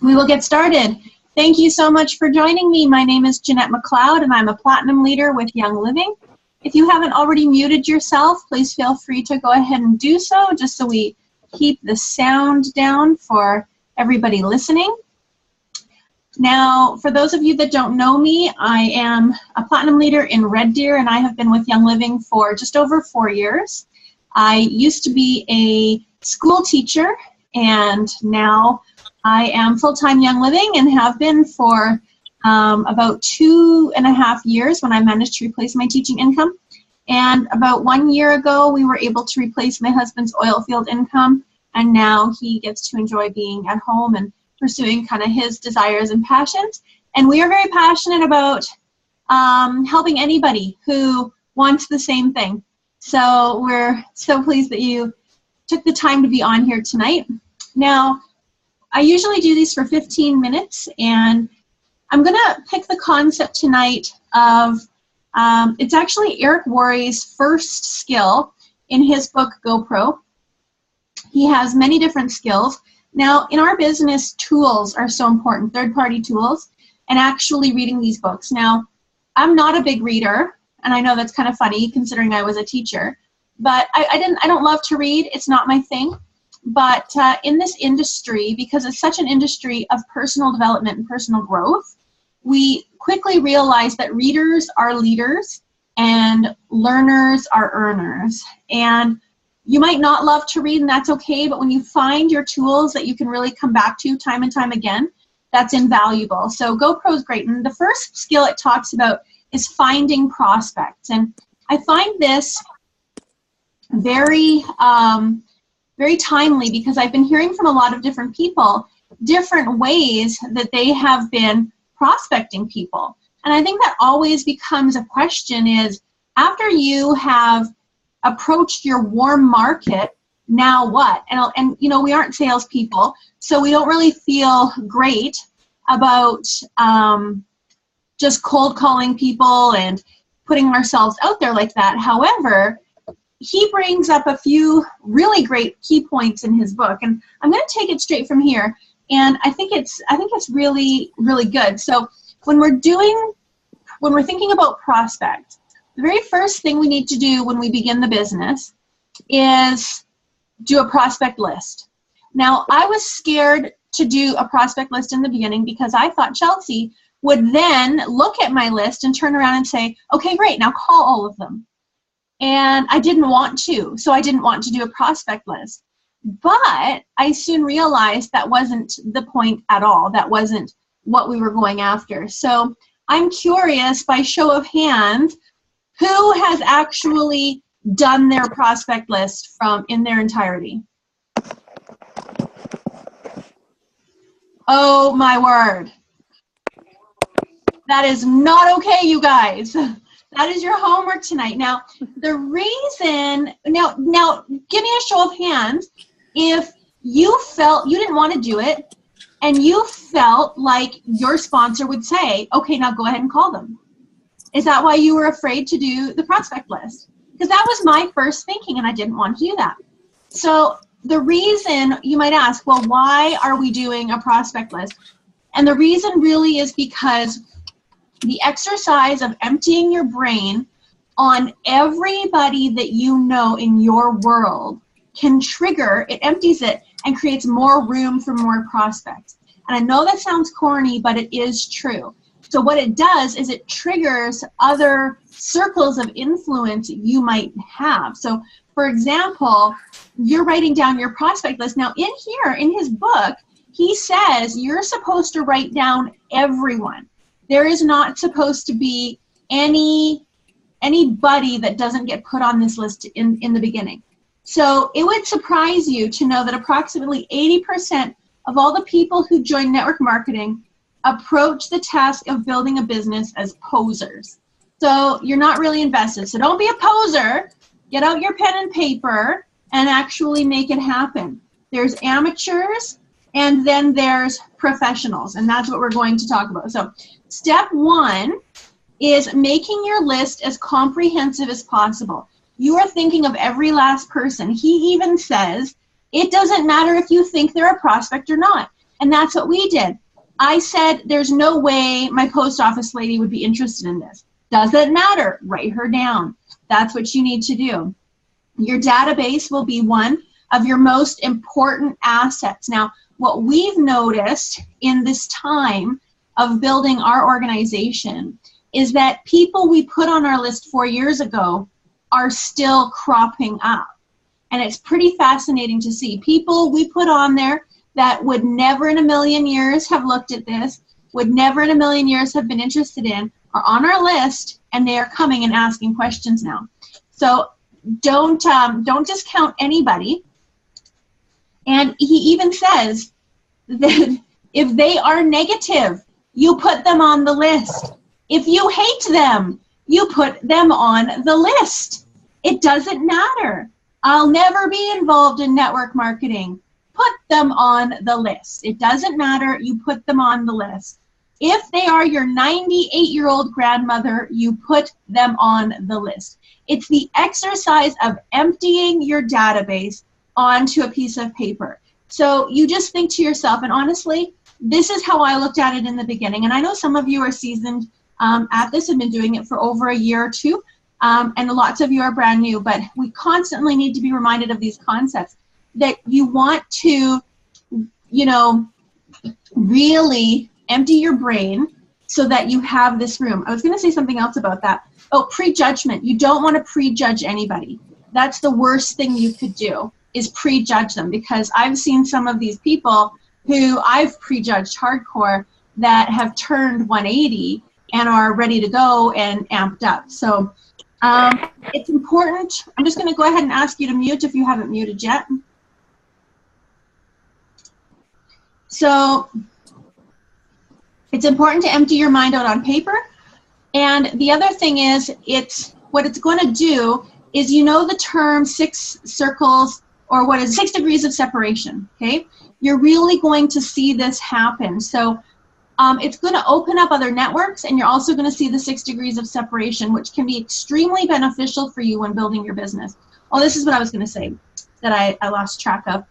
we will get started. Thank you so much for joining me. My name is Jeanette McLeod, and I'm a Platinum Leader with Young Living. If you haven't already muted yourself, please feel free to go ahead and do so, just so we keep the sound down for everybody listening. Now, for those of you that don't know me, I am a Platinum Leader in Red Deer, and I have been with Young Living for just over 4 years. I used to be a school teacher, and now I am full-time Young Living and have been for about 2.5 years when I managed to replace my teaching income. And about 1 year ago, we were able to replace my husband's oil field income, and now he gets to enjoy being at home and pursuing kind of his desires and passions. And we are very passionate about helping anybody who wants the same thing. So we're so pleased that you took the time to be on here tonight. Now, I usually do these for 15 minutes, and I'm going to pick the concept tonight of, it's actually Eric Worre's first skill in his book, GoPro. He has many different skills. Now, in our business, tools are so important, third-party tools, and actually reading these books. Now, I'm not a big reader, and I know that's kind of funny considering I was a teacher, but I don't love to read. It's not my thing. But in this industry, because it's such an industry of personal development and personal growth, we quickly realize that readers are leaders and learners are earners. And you might not love to read, and that's okay, but when you find your tools that you can really come back to time and time again, that's invaluable. So GoPro is great. And the first skill it talks about is finding prospects. And I find this very timely, because I've been hearing from a lot of different people different ways that they have been prospecting people. And I think that always becomes a question is, after you have approached your warm market, now what? And you know, we aren't salespeople, so we don't really feel great about just cold calling people and putting ourselves out there like that. However, he brings up a few really great key points in his book, and I'm going to take it straight from here. And I think it's really, really good. So when we're thinking about prospects, the very first thing we need to do when we begin the business is do a prospect list. Now, I was scared to do a prospect list in the beginning because I thought Chelsea would then look at my list and turn around and say, okay, great, now call all of them. And I didn't want to, so I didn't want to do a prospect list. But I soon realized that wasn't the point at all. That wasn't what we were going after. So I'm curious, by show of hands, who has actually done their prospect list in their entirety? Oh my word. That is not okay, you guys. That is your homework tonight. Now, the reason, now give me a show of hands if you felt you didn't want to do it and you felt like your sponsor would say, okay, now go ahead and call them. Is that why you were afraid to do the prospect list? Because that was my first thinking, and I didn't want to do that. So the reason, you might ask, well, why are we doing a prospect list? And the reason really is because the exercise of emptying your brain on everybody that you know in your world can trigger, it empties it and creates more room for more prospects. And I know that sounds corny, but it is true. So what it does is it triggers other circles of influence you might have. So for example, you're writing down your prospect list. Now in here, in his book, he says you're supposed to write down everyone. There is not supposed to be anybody that doesn't get put on this list in the beginning. So it would surprise you to know that approximately 80% of all the people who join network marketing approach the task of building a business as posers. So you're not really invested. So don't be a poser. Get out your pen and paper and actually make it happen. There's amateurs, and then there's professionals, and that's what we're going to talk about. So step one is making your list as comprehensive as possible. You are thinking of every last person. He even says It doesn't matter if you think they're a prospect or not. And that's what we did. I said, there's no way my post office lady would be interested in this. Doesn't matter. Write her down. That's what you need to do. Your database will be one of your most important assets. Now, what we've noticed in this time of building our organization is that people we put on our list 4 years ago are still cropping up. And it's pretty fascinating to see people we put on there that would never in a million years have looked at this, would never in a million years have been interested in, are on our list, and they are coming and asking questions now. So don't discount anybody. And he even says that if they are negative, you put them on the list. If you hate them, you put them on the list. It doesn't matter. I'll never be involved in network marketing. Put them on the list. It doesn't matter. You put them on the list. If they are your 98-year-old grandmother, you put them on the list. It's the exercise of emptying your database onto a piece of paper. So you just think to yourself, and honestly, this is how I looked at it in the beginning. And I know some of you are seasoned at this and been doing it for over a year or two, and lots of you are brand new, but we constantly need to be reminded of these concepts that you want to, you know, really empty your brain so that you have this room. I was going to say something else about that. Oh, prejudgment. You don't want to prejudge anybody. That's the worst thing you could do, is prejudge them, because I've seen some of these people who I've prejudged hardcore that have turned 180 and are ready to go and amped up. So it's important. I'm just going to go ahead and ask you to mute if you haven't muted yet. So it's important to empty your mind out on paper. And the other thing is, what it's going to do is, you know, the term 6 circles, or what is 6 degrees of separation, okay? You're really going to see this happen. So it's going to open up other networks, and you're also going to see the 6 degrees of separation, which can be extremely beneficial for you when building your business. Oh, this is what I was going to say that I lost track of.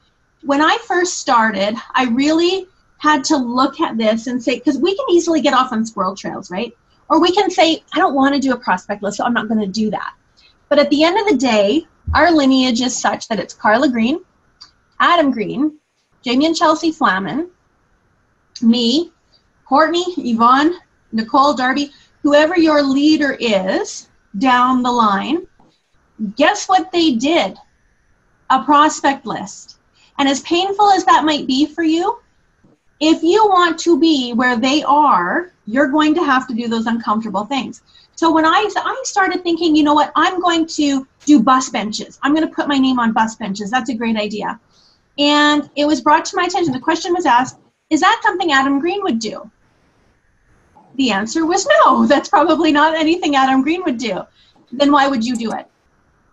When I first started, I really had to look at this and say, because we can easily get off on squirrel trails, right? Or we can say, I don't want to do a prospect list, so I'm not going to do that. But at the end of the day, our lineage is such that it's Carla Green, Adam Green, Jamie and Chelsea Flaman, me, Courtney, Yvonne, Nicole, Darby, whoever your leader is down the line. Guess what they did? A prospect list. And as painful as that might be for you, if you want to be where they are, you're going to have to do those uncomfortable things. So when I started thinking, you know what, I'm going to do bus benches. I'm going to put my name on bus benches. That's a great idea. And it was brought to my attention. The question was asked, is that something Adam Green would do? The answer was no. That's probably not anything Adam Green would do. Then why would you do it?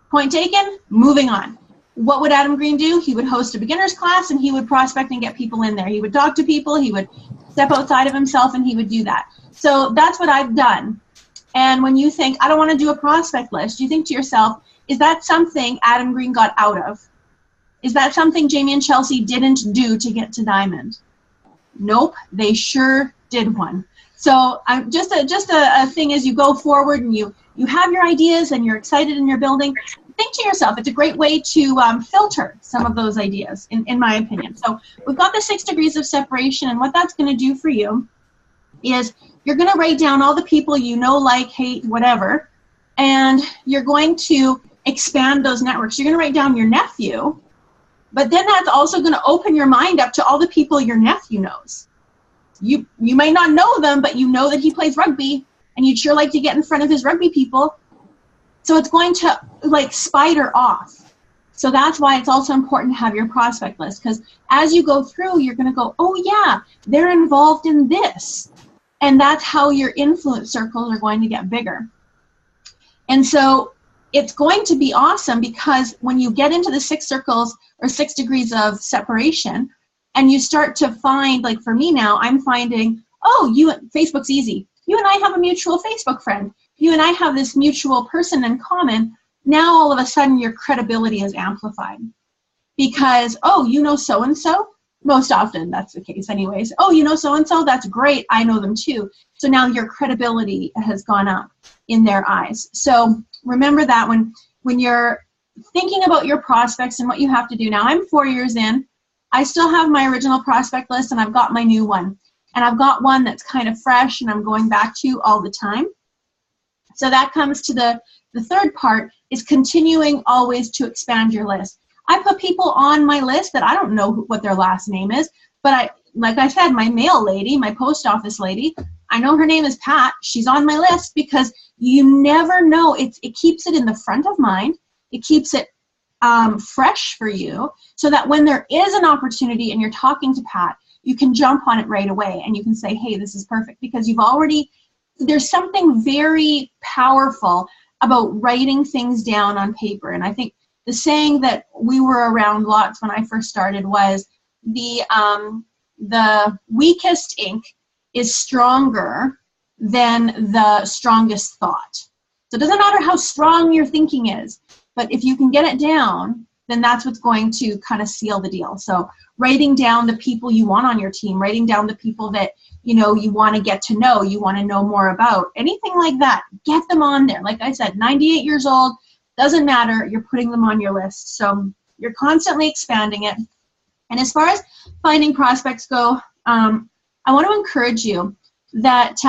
Point taken, moving on. What would Adam Green do? He would host a beginner's class, and he would prospect and get people in there. He would talk to people, he would step outside of himself, and he would do that. So that's what I've done. And when you think, I don't want to do a prospect list, you think to yourself, is that something Adam Green got out of? Is that something Jamie and Chelsea didn't do to get to Diamond? Nope, they sure did one. So just a thing as you go forward and you have your ideas and you're excited and you're building, think to yourself, it's a great way to filter some of those ideas, in my opinion. So we've got the 6 degrees of separation, and what that's going to do for you is you're going to write down all the people you know, like, hate, whatever, and you're going to expand those networks. You're going to write down your nephew, but then that's also going to open your mind up to all the people your nephew knows. You may not know them, but you know that he plays rugby, and you'd sure like to get in front of his rugby people. So it's going to like spider off. So that's why it's also important to have your prospect list, because as you go through, you're going to go, oh yeah, they're involved in this. And that's how your influence circles are going to get bigger. And so it's going to be awesome, because when you get into the 6 circles or 6 degrees of separation, and you start to find, like for me now, I'm finding, oh, Facebook's easy. You and I have a mutual Facebook friend. You and I have this mutual person in common. Now all of a sudden your credibility is amplified. because, oh, you know so-and-so? Most often that's the case anyways. Oh, you know so-and-so? That's great. I know them too. So now your credibility has gone up in their eyes. So remember that when you're thinking about your prospects and what you have to do. Now, I'm 4 years in. I still have my original prospect list, and I've got my new one. And I've got one that's kind of fresh and I'm going back to all the time. So that comes to the third part, is continuing always to expand your list. I put people on my list that I don't know what their last name is, but like I said, my mail lady, my post office lady, I know her name is Pat. She's on my list because you never know. It keeps it in the front of mind. It keeps it fresh for you, so that when there is an opportunity and you're talking to Pat, you can jump on it right away and you can say, hey, this is perfect, because there's something very powerful about writing things down on paper. And I think the saying that we were around lots when I first started was the weakest ink is stronger than the strongest thought. So it doesn't matter how strong your thinking is, but if you can get it down, then that's what's going to kind of seal the deal. So writing down the people you want on your team, writing down the people that you want to get to know, you want to know more about, anything like that, get them on there. Like I said, 98 years old, doesn't matter, you're putting them on your list. So you're constantly expanding it. And as far as finding prospects go, I want to encourage you that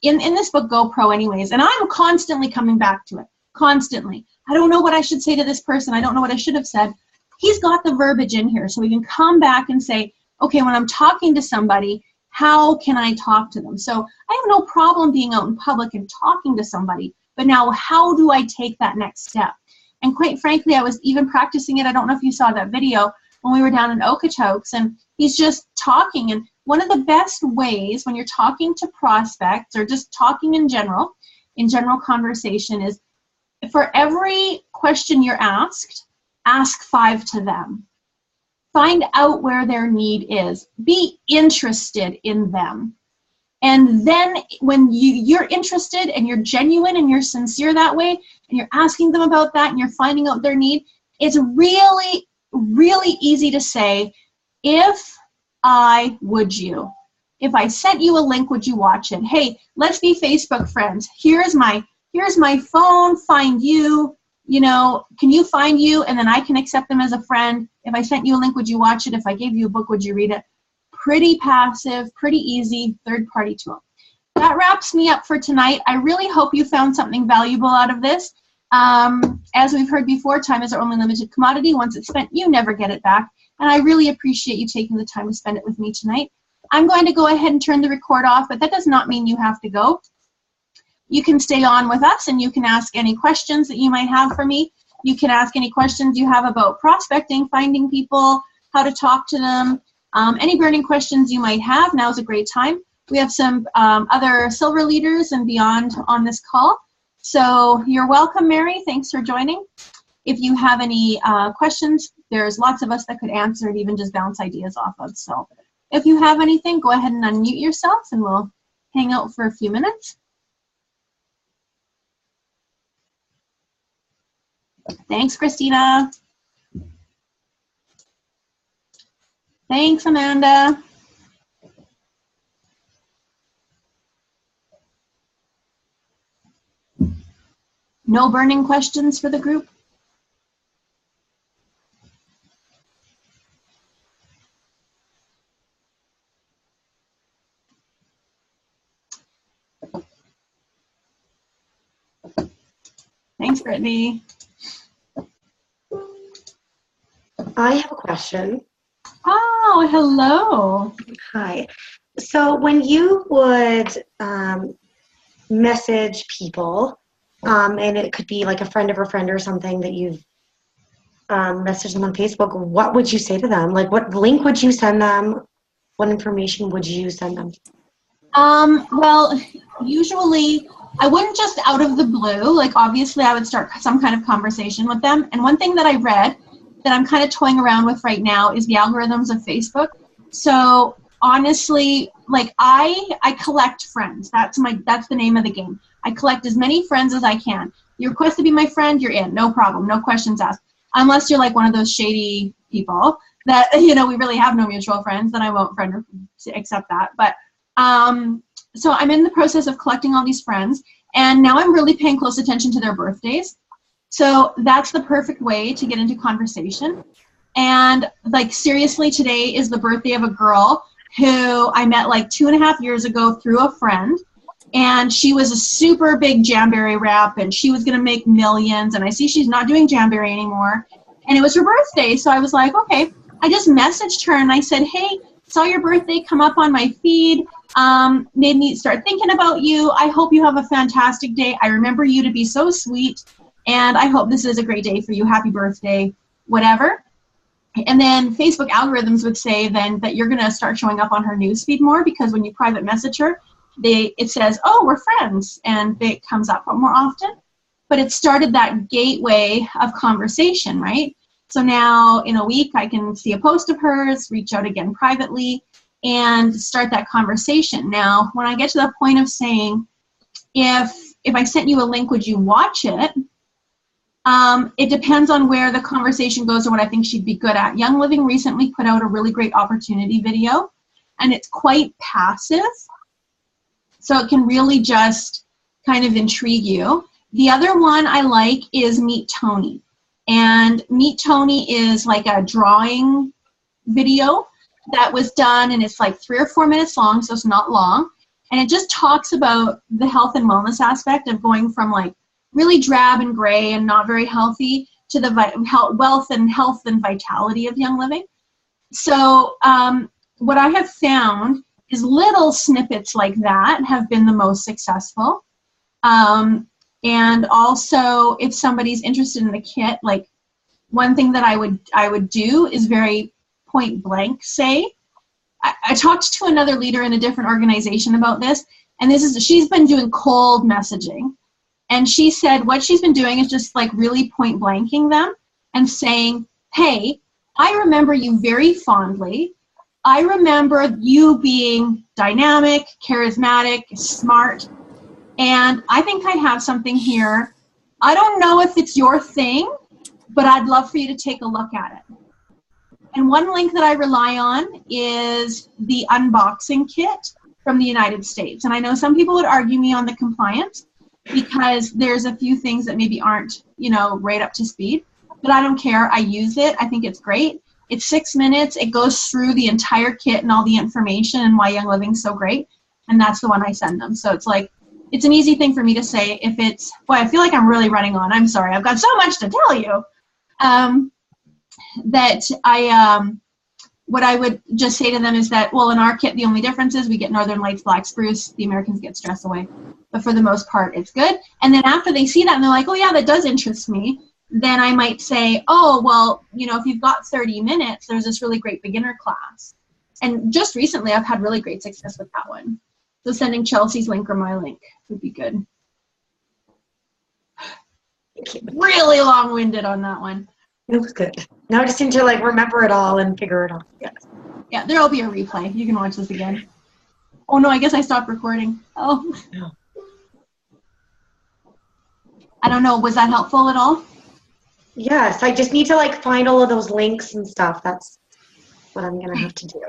in this book, GoPro anyways, and I'm constantly coming back to it, constantly. I don't know what I should say to this person. I don't know what I should have said. He's got the verbiage in here, so we can come back and say, okay, when I'm talking to somebody, how can I talk to them? So I have no problem being out in public and talking to somebody, but now how do I take that next step? And quite frankly, I was even practicing it. I don't know if you saw that video when we were down in Okotoks, and he's just talking. And one of the best ways when you're talking to prospects or just talking in general conversation is, for every question you're asked, ask 5 to them. Find out where their need is. Be interested in them. And then when you're interested and you're genuine and you're sincere that way, and you're asking them about that and you're finding out their need, it's really, really easy to say, if would you? If I sent you a link, would you watch it? Hey, let's be Facebook friends. Here's my phone, find you, can you find you? And then I can accept them as a friend. If I sent you a link, would you watch it? If I gave you a book, would you read it? Pretty passive, pretty easy, third-party tool. That wraps me up for tonight. I really hope you found something valuable out of this. As we've heard before, time is our only limited commodity. Once it's spent, you never get it back. And I really appreciate you taking the time to spend it with me tonight. I'm going to go ahead and turn the record off, but that does not mean you have to go. You can stay on with us and you can ask any questions that you might have for me. You can ask any questions you have about prospecting, finding people, how to talk to them, any burning questions you might have. Now's a great time. We have some other silver leaders and beyond on this call. So you're welcome, Mary. Thanks for joining. If you have any questions, there's lots of us that could answer and even just bounce ideas off of. So if you have anything, go ahead and unmute yourself and we'll hang out for a few minutes. Thanks, Christina. Thanks, Amanda. No burning questions for the group? Thanks, Brittany. I have a question. Oh, hello. Hi. So when you would message people, and it could be like a friend of a friend or something that you've messaged them on Facebook, what would you say to them? Like, what link would you send them? What information would you send them? Well, usually I wouldn't just out of the blue. Like, obviously I would start some kind of conversation with them. And one thing that I read that I'm kind of toying around with right now is the algorithms of Facebook. So honestly, like I collect friends. That's the name of the game. I collect as many friends as I can. You request to be my friend, you're in, no problem, no questions asked. Unless you're like one of those shady, people that, you know, we really have no mutual friends, then I won't accept that. But so I'm in the process of collecting all these friends, and now I'm really paying close attention to their birthdays. So that's the perfect way to get into conversation. And like, seriously, today is the birthday of a girl who I met like 2.5 years ago through a friend. And she was a super big Jamberry rep, and she was going to make millions. And I see she's not doing Jamberry anymore. And it was her birthday. So I was like, okay. I just messaged her and I said, hey, saw your birthday come up on my feed. Made me start thinking about you. I hope you have a fantastic day. I remember you to be so sweet. And I hope this is a great day for you. Happy birthday, whatever. And then Facebook algorithms would say then that you're going to start showing up on her newsfeed more, because when you private message her, it says, oh, we're friends, and it comes up more often. But it started that gateway of conversation, right? So now in a week, I can see a post of hers, reach out again privately, and start that conversation. Now, when I get to the point of saying, if I sent you a link, would you watch it? It depends on where the conversation goes and what I think she'd be good at. Young Living recently put out a really great opportunity video, and it's quite passive. So it can really just kind of intrigue you. The other one I like is Meet Tony. And Meet Tony is like a drawing video that was done, and it's like 3 or 4 minutes long, so it's not long. And it just talks about the health and wellness aspect of going from like really drab and gray and not very healthy to the health and vitality of Young Living. So what I have found is little snippets like that have been the most successful. And also, if somebody's interested in the kit, like one thing that I would do is very point blank say. I talked to another leader in a different organization about this, and she's been doing cold messaging. And she said what she's been doing is just like really point blanking them and saying, hey, I remember you very fondly. I remember you being dynamic, charismatic, smart, and I think I have something here. I don't know if it's your thing, but I'd love for you to take a look at it. And one link that I rely on is the unboxing kit from the United States. And I know some people would argue me on the compliance because there's a few things that maybe aren't, you know, right up to speed, but I don't care. I use it. I think it's great. It's 6 minutes. It goes through the entire kit and all the information and why Young Living's so great. And that's the one I send them. So it's like, it's an easy thing for me to say if it's, boy, I feel like I'm really running on. I'm sorry. I've got so much to tell you. What I would just say to them is that, well, in our kit, the only difference is we get Northern Lights, Black Spruce. The Americans get Stress Away. But for the most part, it's good. And then after they see that and they're like, oh, yeah, that does interest me, then I might say, oh, well, you know, if you've got 30 minutes, there's this really great beginner class. And just recently, I've had really great success with that one. So sending Chelsea's link or my link would be good. Really long-winded on that one. It was good. Now I just need to like remember it all and figure it out. Yes. Yeah, there'll be a replay. You can watch this again. Oh no, I guess I stopped recording. Oh. No. I don't know. Was that helpful at all? Yes, I just need to like find all of those links and stuff. That's what I'm gonna have to do.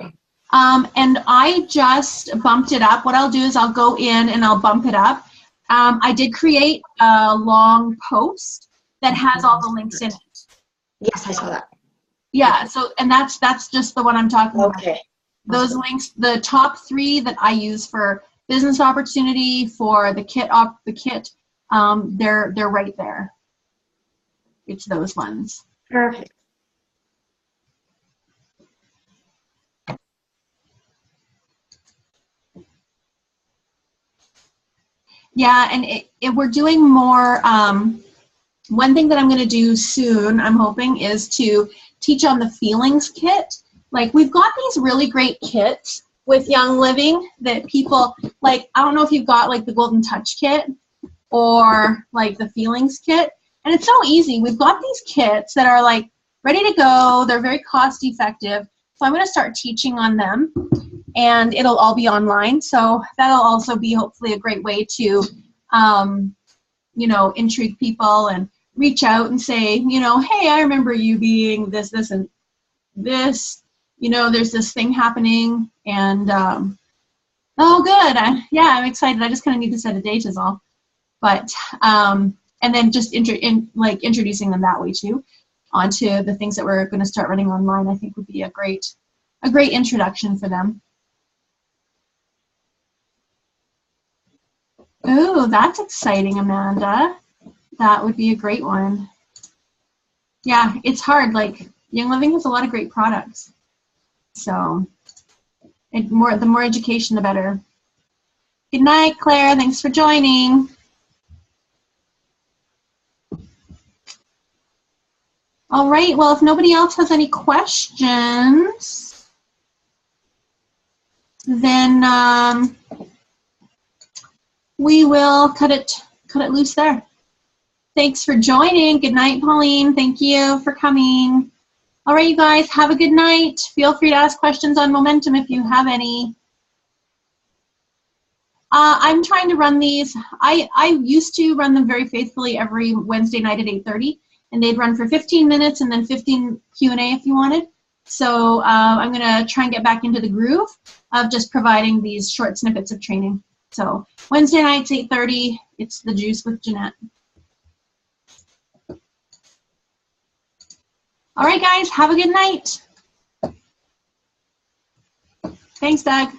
And I just bumped it up. What I'll do is I'll go in and I'll bump it up. I did create a long post that has all the links in it. Yes, I saw that. Yeah, so, and that's just the one I'm talking about. Okay. Those links, the top 3 that I use for business opportunity, for the kit, they're right there. It's those ones. Perfect. Yeah, and we're doing more. One thing that I'm going to do soon, I'm hoping, is to teach on the feelings kit. Like, we've got these really great kits with Young Living that people, like, I don't know if you've got, like, the Golden Touch kit or, like, the feelings kit. And it's so easy. We've got these kits that are, like, ready to go. They're very cost effective. So I'm going to start teaching on them. And it'll all be online. So that'll also be hopefully a great way to, you know, intrigue people and reach out and say, you know, hey, I remember you being this, and this, you know, there's this thing happening, and oh, good. Yeah, I'm excited. I just kind of need to set a date is all. But, and then just introducing them that way too, onto the things that we're going to start running online, I think would be a great introduction for them. Oh, that's exciting, Amanda. That would be a great one. Yeah, it's hard. Like, Young Living has a lot of great products. So, the more education, the better. Good night, Claire. Thanks for joining. All right. Well, if nobody else has any questions, then we will cut it loose there. Thanks for joining. Good night, Pauline. Thank you for coming. All right, you guys, have a good night. Feel free to ask questions on momentum if you have any. I'm trying to run these. I used to run them very faithfully every Wednesday night at 8:30, and they'd run for 15 minutes and then 15 Q&A if you wanted. So I'm going to try and get back into the groove of just providing these short snippets of training. So Wednesday nights, 8:30, it's The Juice with Jeanette. All right, guys, have a good night. Thanks, Doug.